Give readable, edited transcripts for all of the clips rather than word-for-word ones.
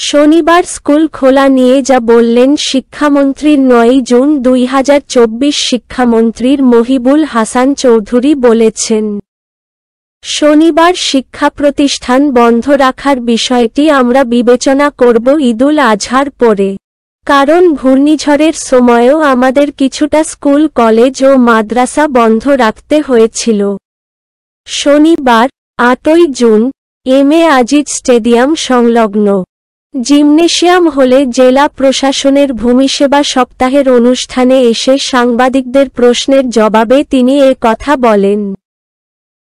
শনিবার স্কুল খোলা নিয়ে যা বললেন শিক্ষামন্ত্রী ৯ জুন ২০২৪ শিক্ষামন্ত্রীর মহিবুল হাসান চৌধুরী বলেছেন, শনিবার শিক্ষা প্রতিষ্ঠান বন্ধ রাখার বিষয়টি আমরা বিবেচনা করব ঈদুল আজহার পরে। কারণ ঘূর্ণিঝড়ের সময়ও আমাদের কিছুটা স্কুল কলেজ ও মাদ্রাসা বন্ধ রাখতে হয়েছিল। শনিবার ৮ই জুন এম.এ. আজিজ স্টেডিয়াম সংলগ্ন জিমনেশিয়াম হলে জেলা প্রশাসনের ভূমিসেবা সপ্তাহের অনুষ্ঠানে এসে সাংবাদিকদের প্রশ্নের জবাবে তিনি এ কথা বলেন।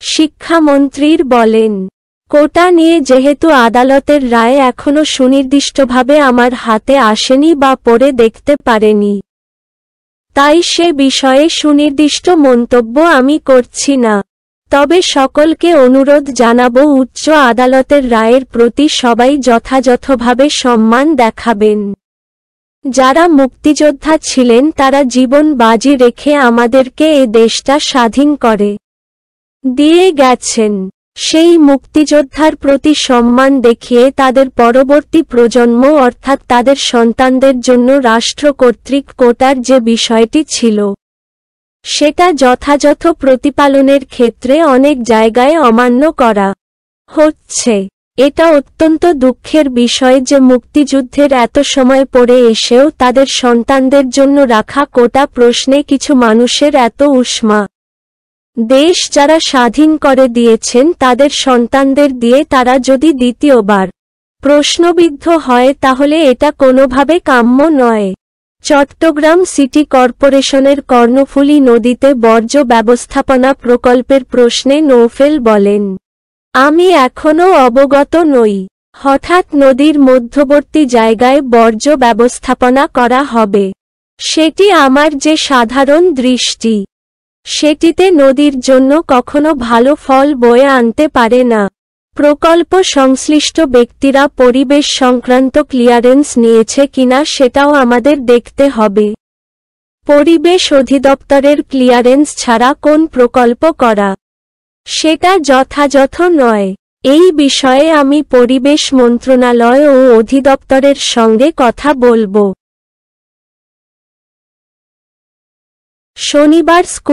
শিক্ষামন্ত্রীর বলেন, কোটা নিয়ে যেহেতু আদালতের রায় এখনো সুনির্দিষ্টভাবে আমার হাতে আসেনি বা পড়ে দেখতে পারেনি, তাই সে বিষয়ে সুনির্দিষ্ট মন্তব্য আমি করছি না। তবে সকলকে অনুরোধ জানাবো উচ্চ আদালতের রায়ের প্রতি সবাই যথাযথভাবে সম্মান দেখাবেন। যারা মুক্তিযোদ্ধা ছিলেন তারা জীবন বাজি রেখে আমাদেরকে এ দেশটা স্বাধীন করে দিয়ে গেছেন। সেই মুক্তিযোদ্ধার প্রতি সম্মান দেখিয়ে তাদের পরবর্তী প্রজন্ম অর্থাৎ তাদের সন্তানদের জন্য রাষ্ট্র কর্তৃক কোটার যে বিষয়টি ছিল সেটা যথাযথ প্রতিপালনের ক্ষেত্রে অনেক জায়গায় অমান্য করা হচ্ছে। এটা অত্যন্ত দুঃখের বিষয় যে মুক্তিযুদ্ধের এত সময় পরে এসেও তাদের সন্তানদের জন্য রাখা কোটা প্রশ্নে কিছু মানুষের এত উষ্মা। দেশ যারা স্বাধীন করে দিয়েছেন তাদের সন্তানদের দিয়ে তারা যদি দ্বিতীয়বার প্রশ্নবিদ্ধ হয় তাহলে এটা কোনোভাবে কাম্য নয়। চট্টগ্রাম সিটি কর্পোরেশনের কর্ণফুলী নদীতে বর্জ্য ব্যবস্থাপনা প্রকল্পের প্রশ্নে নৌফেল বলেন, আমি এখনও অবগত নই। হঠাৎ নদীর মধ্যবর্তী জায়গায় বর্জ্য ব্যবস্থাপনা করা হবে, সেটি আমার যে সাধারণ দৃষ্টি সেটিতে নদীর জন্য কখনো ভালো ফল বয়ে আনতে পারে না। প্রকল্প সংশ্লিষ্ট ব্যক্তিরা পরিবেশ সংক্রান্ত ক্লিয়ারেন্স নিয়েছে কিনা সেটাও আমাদের দেখতে হবে। পরিবেশ অধিদপ্তরের ক্লিয়ারেন্স ছাড়া কোন প্রকল্প করা সেটা যথাযথ নয়। এই বিষয়ে আমি পরিবেশ মন্ত্রণালয় ও অধিদপ্তরের সঙ্গে কথা বলবো। শনিবার স্কুল